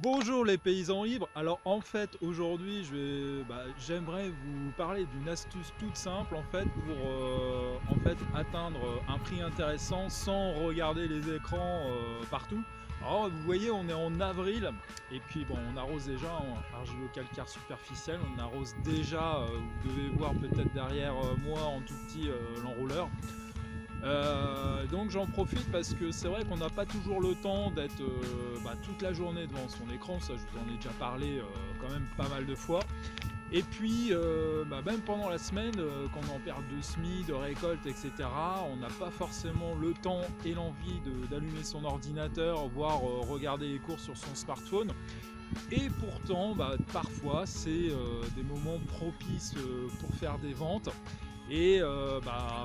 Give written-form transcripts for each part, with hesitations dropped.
Bonjour les paysans libres. Alors en fait aujourd'hui j'aimerais vous parler d'une astuce toute simple en fait pour atteindre un prix intéressant sans regarder les écrans partout. Alors vous voyez, on est en avril et puis bon, on arrose déjà en argilo-calcaire superficiel, on arrose déjà, vous devez voir peut-être derrière moi en tout petit l'enrouleur. Donc j'en profite parce que c'est vrai qu'on n'a pas toujours le temps d'être toute la journée devant son écran, ça je vous en ai déjà parlé quand même pas mal de fois. Et puis même pendant la semaine, quand on est en période de semis, de récolte, etc., on n'a pas forcément le temps et l'envie d'allumer son ordinateur, voire regarder les cours sur son smartphone. Et pourtant, parfois, c'est des moments propices pour faire des ventes. Et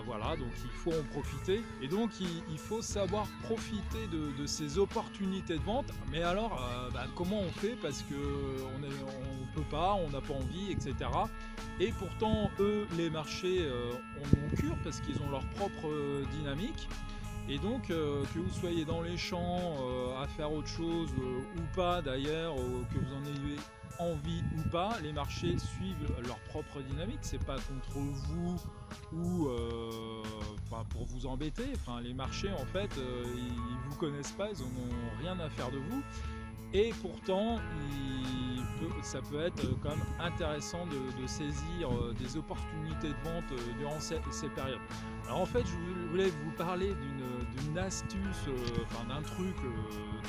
voilà, donc il faut en profiter. Et donc il faut savoir profiter de ces opportunités de vente. Mais alors, comment on fait? Parce que on peut pas, on n'a pas envie, etc. Et pourtant, eux, les marchés, en ont cure parce qu'ils ont leur propre dynamique. Et donc, que vous soyez dans les champs, à faire autre chose ou pas d'ailleurs, que vous en ayez envie ou pas, les marchés suivent leur propre dynamique. C'est pas contre vous ou pour vous embêter. Enfin, les marchés, en fait, ils vous connaissent pas, ils en ont rien à faire de vous. Et pourtant, ça peut être quand même intéressant de saisir des opportunités de vente durant ces périodes. Alors en fait, je voulais vous parler d'une astuce, d'un truc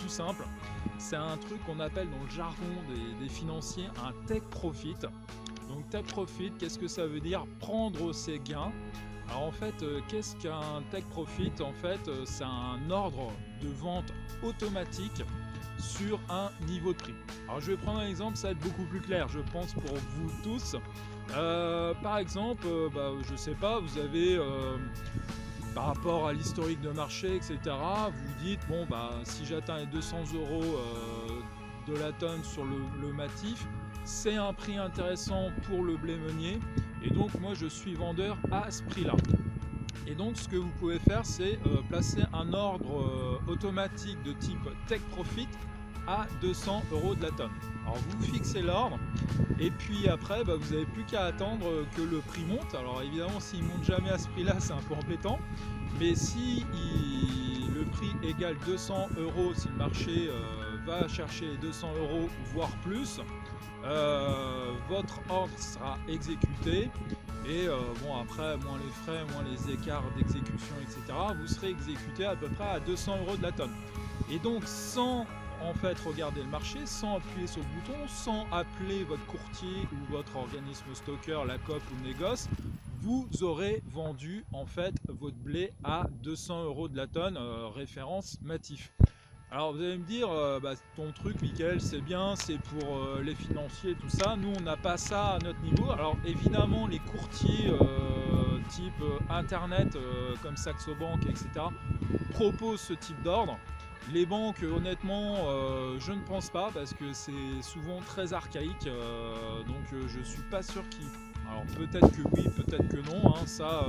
tout simple. C'est un truc qu'on appelle dans le jargon des financiers un take profit. Donc take profit, qu'est-ce que ça veut dire? Prendre ses gains. Alors en fait, qu'est-ce qu'un take profit? En fait, c'est un ordre de vente automatique sur un niveau de prix. Alors je vais prendre un exemple, ça va être beaucoup plus clair, je pense, pour vous tous. Par exemple, je sais pas, vous avez par rapport à l'historique de marché, etc., vous dites, bon, si j'atteins les 200 euros de la tonne sur le matif, c'est un prix intéressant pour le blé meunier, et donc moi je suis vendeur à ce prix-là. Et donc ce que vous pouvez faire, c'est placer un ordre automatique de type take profit à 200 euros de la tonne. Alors vous fixez l'ordre et puis après vous n'avez plus qu'à attendre que le prix monte. Alors évidemment, s'il monte jamais à ce prix là, c'est un peu embêtant, mais si le prix égale 200 euros, si le marché va chercher les 200 euros voire plus, votre ordre sera exécuté. Et après, moins les frais, moins les écarts d'exécution, etc., vous serez exécuté à peu près à 200 euros de la tonne. Et donc, sans en fait regarder le marché, sans appuyer sur le bouton, sans appeler votre courtier ou votre organisme stocker, la COP ou le négoce, vous aurez vendu en fait votre blé à 200 euros de la tonne, référence Matif. Alors vous allez me dire, ton truc Mickaël, c'est bien, c'est pour les financiers, tout ça. Nous on n'a pas ça à notre niveau. Alors évidemment les courtiers type internet comme Saxo Bank, etc. proposent ce type d'ordre. Les banques, honnêtement, je ne pense pas parce que c'est souvent très archaïque. Donc je suis pas sûr qu'ils... Alors peut-être que oui, peut-être que non. Ça,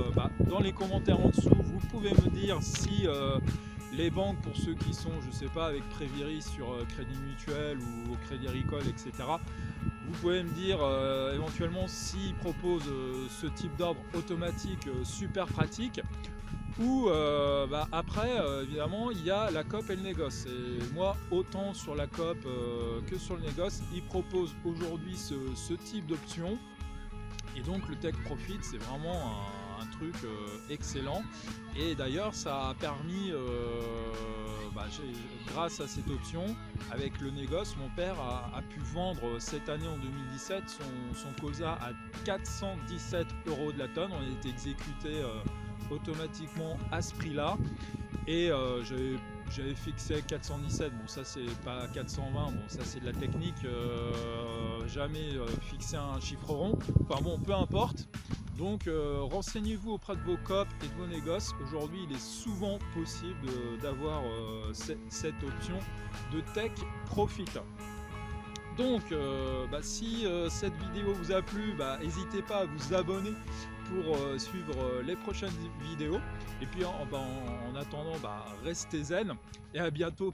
dans les commentaires en dessous, vous pouvez me dire si... les banques, pour ceux qui sont, je sais pas, avec Préviris sur Crédit Mutuel ou Crédit Agricole, etc., vous pouvez me dire éventuellement s'ils proposent ce type d'ordre automatique super pratique. Ou après, évidemment, il y a la COP et le négoce. Et moi, autant sur la COP que sur le négoce, ils proposent aujourd'hui ce type d'option. Et donc le take profit, c'est vraiment un truc excellent. Et d'ailleurs, ça a permis, grâce à cette option, avec le négoce, mon père a pu vendre cette année en 2017 son colza à 417 euros de la tonne. On a été exécuté automatiquement à ce prix-là. Et j'avais fixé 417, bon ça c'est pas 420, bon ça c'est de la technique, jamais fixer un chiffre rond, enfin bon peu importe. Donc renseignez-vous auprès de vos COP et de vos négoces. Aujourd'hui il est souvent possible d'avoir cette option de take profit. Donc si cette vidéo vous a plu, n'hésitez pas à vous abonner pour suivre les prochaines vidéos. Et puis en attendant, restez zen et à bientôt.